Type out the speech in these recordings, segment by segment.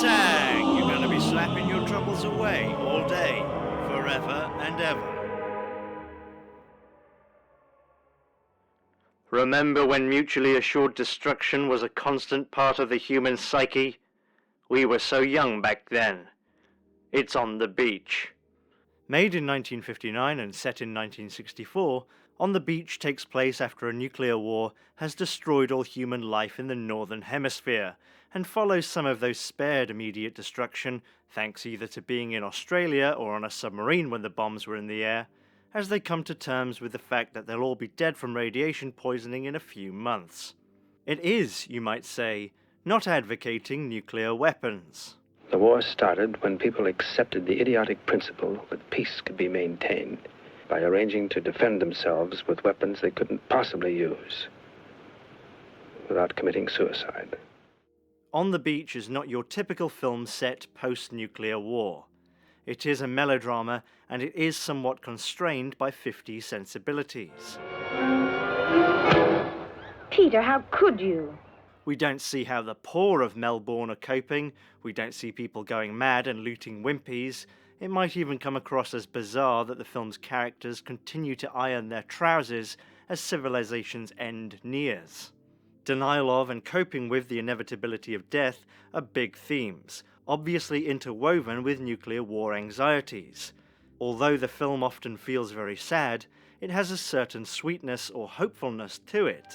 Tang! You're going to be slapping your troubles away all day, forever and ever. Remember when mutually assured destruction was a constant part of the human psyche? We were so young back then. It's On the Beach. Made in 1959 and set in 1964, On the Beach takes place after a nuclear war has destroyed all human life in the Northern Hemisphere, and follows some of those spared immediate destruction, thanks either to being in Australia or on a submarine when the bombs were in the air, as they come to terms with the fact that they'll all be dead from radiation poisoning in a few months. It is, you might say, not advocating nuclear weapons. The war started when people accepted the idiotic principle that peace could be maintained by arranging to defend themselves with weapons they couldn't possibly use without committing suicide. On the Beach is not your typical film set post-nuclear war. It is a melodrama, and it is somewhat constrained by 50s sensibilities. Peter, how could you? We don't see how the poor of Melbourne are coping, we don't see people going mad and looting Wimpies. It might even come across as bizarre that the film's characters continue to iron their trousers as civilization's end nears. Denial of and coping with the inevitability of death are big themes, obviously interwoven with nuclear war anxieties. Although the film often feels very sad, it has a certain sweetness or hopefulness to it.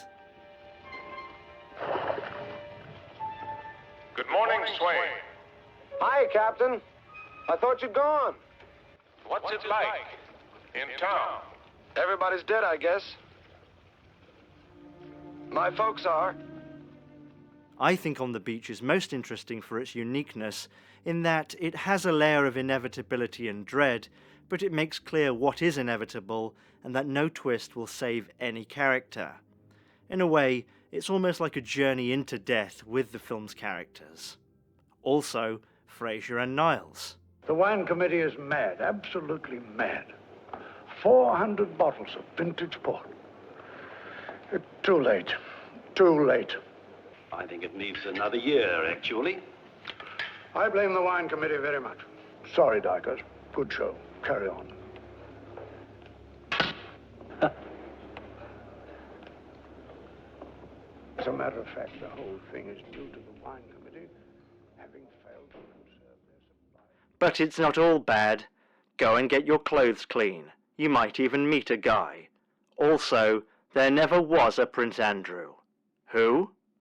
Good morning, Swain. Hi, Captain. I thought you'd gone. What's it like in town? Everybody's dead, I guess. My folks are. I think On the Beach is most interesting for its uniqueness in that it has a layer of inevitability and dread, but it makes clear what is inevitable and that no twist will save any character. In a way, it's almost like a journey into death with the film's characters. Also, Fraser and Niles. The wine committee is mad, absolutely mad. 400 bottles of vintage port. Too late. Too late. I think it needs another year, actually. I blame the wine committee very much. Sorry, Dykers. Good show. Carry on. As a matter of fact, the whole thing is due to the wine committee having failed to conserve their supply. But it's not all bad. Go and get your clothes clean. You might even meet a guy. Also, there never was a Prince Andrew. Who?